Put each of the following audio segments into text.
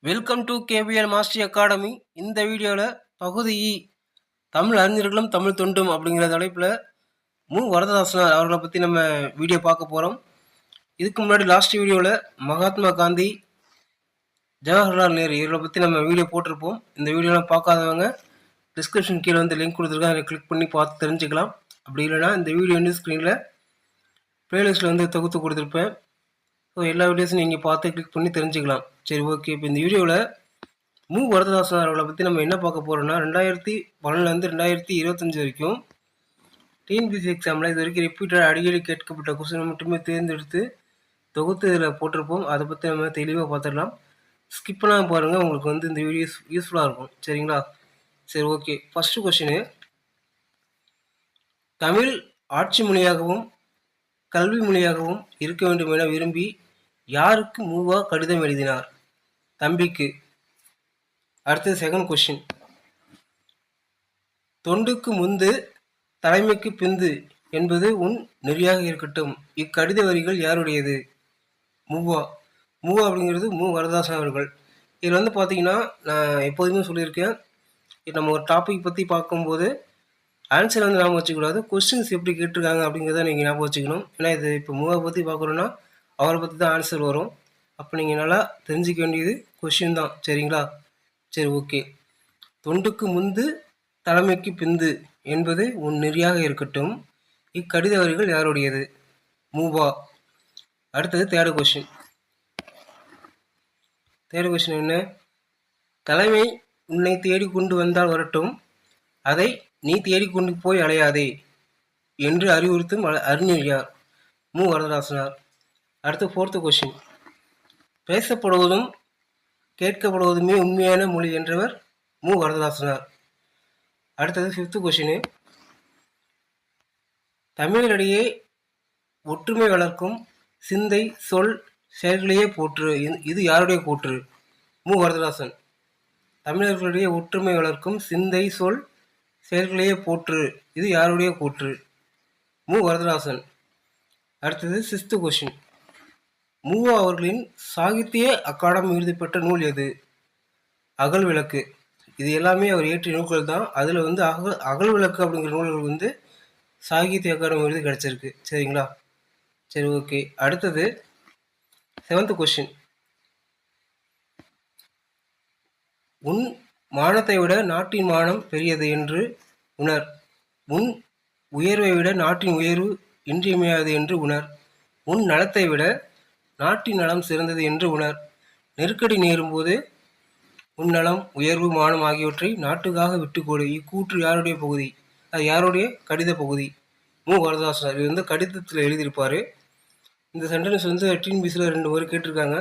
Welcome to KPL master academy. இந்த வீடியோவில் பகுதி தமிழ் அறிஞர்களும் தமிழ் தொண்டும் அப்படிங்கிற தலைப்பில் வரதராசனார் அவர்களை பற்றி நம்ம வீடியோ பார்க்க போகிறோம். இதுக்கு முன்னாடி லாஸ்ட் வீடியோவில் மகாத்மா காந்தி, ஜவஹர்லால் நேரு இவர்களை பற்றி நம்ம வீடியோ போட்டிருப்போம். இந்த வீடியோலாம் பார்க்காதவங்க டிஸ்கிரிப்ஷன் கீழே வந்து லிங்க் கொடுத்துருக்கேன், அதை கிளிக் பண்ணி பார்த்து தெரிஞ்சுக்கலாம். அப்படி இல்லைனா இந்த வீடியோ வந்து ஸ்க்ரீனில் ப்ளேலிஸ்ட்டில் வந்து தொகுத்து கொடுத்துருப்பேன். ஸோ எல்லா வீடியோஸும் நீங்கள் பார்த்து கிளிக் பண்ணி தெரிஞ்சுக்கலாம். சரி, ஓகே. இப்போ இந்த வீடியோவில் வரதராசன் அவர்களை பற்றி நம்ம என்ன பார்க்க போகிறோம்னா, 2012 2025 வரைக்கும் டிஎன்பிசி எக்ஸாமில் இது வரைக்கும் ரிப்பீட்டட் அடிக்கடி கேட்கப்பட்ட கொஸ்டினை மட்டுமே தேர்ந்தெடுத்து தொகுத்து இதில் போட்டிருப்போம். அதை பற்றி நம்ம தெளிவாக பார்த்துடலாம். ஸ்கிப் பண்ணாமல் பாருங்கள், உங்களுக்கு வந்து இந்த வீடியோஸ் யூஸ்ஃபுல்லாக இருக்கும். சரிங்களா? சரி, ஓகே. ஃபஸ்ட்டு கொஸ்டின், தமிழ் ஆட்சி மொழியாகவும் கல்வி மொழியாகவும் இருக்க வேண்டும் என விரும்பி யாருக்கு கடிதம் எழுதினார்? தம்பிக்கு. அடுத்தது செகண்ட் கொஸ்டின், தொண்டுக்கு முந்து தலைமைக்கு பிந்து என்பது உன் நெறியாக இருக்கட்டும். இக்கடித வரிகள் யாருடையது? மூவா அப்படிங்கிறது வரதராசன் அவர்கள். இதில் வந்து பார்த்தீங்கன்னா, நான் எப்போதுமே சொல்லியிருக்கேன், நம்ம ஒரு டாபிக் பற்றி பார்க்கும்போது ஆன்சர் வந்து ஞாபகம் வச்சுக்கூடாது, கொஸ்டின்ஸ் எப்படி கேட்டிருக்காங்க அப்படிங்கிறத நீங்கள் ஞாபகம் வச்சுக்கணும். ஏன்னா இது இப்போ மூவா பற்றி பார்க்குறோன்னா அவரை பற்றி தான் ஆன்சர் வரும். அப்போ நீங்கள் நல்லா தெரிஞ்சிக்க வேண்டியது கொஸ்டின் தான். சரிங்களா? சரி, ஓகே. தொண்டுக்கு முந்து தலைமைக்கு பிந்து என்பது உன் நெறியாக இருக்கட்டும். இக்கடித வரிகள் யாருடையது? மூவா. அடுத்தது தேர்டு கொஸ்டின் என்ன? தலைமை உன்னை தேடி கொண்டு வந்தால் வரட்டும், அதை நீ தேடிக்கொண்டு போய் அலையாதே என்று அறிவுறுத்தும் அறிஞர் யார்? வரதராசனார். அடுத்து ஃபோர்த்து கொஸ்டின், பேசப்படுவதும் கேட்கப்படுவதுமே உண்மையான மொழி என்றவர் வரதராசனார். அடுத்தது ஃபிஃப்த்து கொஸ்டின், தமிழரிடையே ஒற்றுமை வளர்க்கும் சிந்தை சொல் செயல்களையே போற்று. இது யாருடைய கூற்று? வரதராசன். தமிழர்களிடையே ஒற்றுமை வளர்க்கும் சிந்தை சொல் செயல்களையே போற்று. இது யாருடைய கூற்று? வரதராசன். அடுத்தது சிக்ஸ்த் கொஸ்டின், மூவா அவர்களின் சாகித்ய அகாடமி விருது பெற்ற நூல் எது? அகல் விளக்கு. இது எல்லாமே அவர் இயற்றிய நூல்கள் தான். அதில் வந்து அகல் விளக்கு அப்படிங்கிற நூல்கள் வந்து சாகித்ய அகாடமி விருது கிடைச்சிருக்கு. சரிங்களா? சரி, ஓகே. அடுத்தது செவன்த் கொஸ்டின், உன் மானத்தை விட நாட்டின் மானம் பெரியது என்று உணர். உன் உயர்வை விட நாட்டின் உயர்வு இன்றியமையாது என்று உணர். உன் நலத்தை விட நாட்டின் நலம் சிறந்தது என்று உணர். நெருக்கடி நேரும்போது உன் நலம், உயர்வு, மானம் ஆகியவற்றை நாட்டுக்காக விட்டுக்கொடு. இக்கூற்று யாருடைய பகுதி? அது யாருடைய கடித பகுதி? வரதராசனார். இது வந்து கடிதத்தில் எழுதியிருப்பார். இந்த சென்டென்ஸ் வந்து டிஎன்பிசியில் 2 முறை கேட்டிருக்காங்க.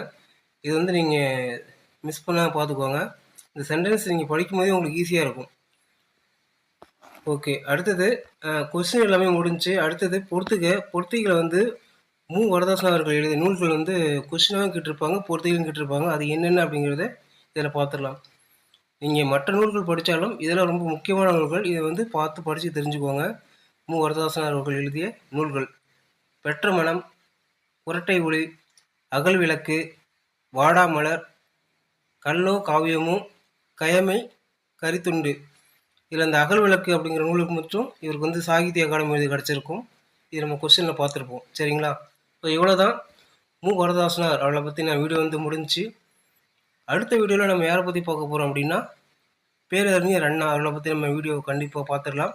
இது வந்து நீங்கள் மிஸ் பண்ணால் பார்த்துக்கோங்க. இந்த சென்டென்ஸ் நீங்கள் படிக்கும் போதே உங்களுக்கு ஈஸியாக இருக்கும். ஓகே. அடுத்தது கொஸ்டின் எல்லாமே முடிஞ்சு. அடுத்தது பொறுத்துகளை வந்து வரதராசன் அவர்கள் எழுதிய நூல்கள் வந்து கொஸ்டினாகவும் கேட்டிருப்பாங்க, பொறுத்துகளும் கேட்டிருப்பாங்க. அது என்னென்ன அப்படிங்கிறத இதில் பார்த்துடலாம். நீங்கள் மற்ற நூல்கள் படித்தாலும் இதெல்லாம் ரொம்ப முக்கியமான நூல்கள். இதை வந்து பார்த்து படித்து தெரிஞ்சுக்கோங்க. வரதராசன் அவர்கள் எழுதிய நூல்கள்: பெற்ற மனம், குரட்டை ஒளி, அகல் விளக்கு, வாடாமலர், கல்லோ காவியமோ, கயமை, கரித்துண்டு. இதில் அந்த அகல் விளக்கு அப்படிங்கிற நூலுக்கு மட்டும் இவருக்கு வந்து சாகித்ய அகாடமி விருது கிடச்சிருக்கும். இது நம்ம கொஸ்டினில் பார்த்துருப்போம். சரிங்களா? ஸோ இவ்வளோ தான் வரதராசனார் அவளை பற்றி நான் வீடியோ வந்து முடிஞ்சு. அடுத்த வீடியோவில் நம்ம யாரை பற்றி பார்க்க போகிறோம் அப்படின்னா, பேரறிஞர் அண்ணா அவளை பற்றி நம்ம வீடியோ கண்டிப்பாக பார்த்துடலாம்.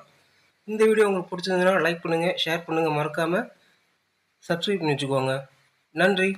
இந்த வீடியோ உங்களுக்கு பிடிச்சிருந்ததுன்னா லைக் பண்ணுங்கள், ஷேர் பண்ணுங்கள், மறக்காமல் சப்ஸ்கிரைப் பண்ணி வச்சுக்கோங்க. நன்றி.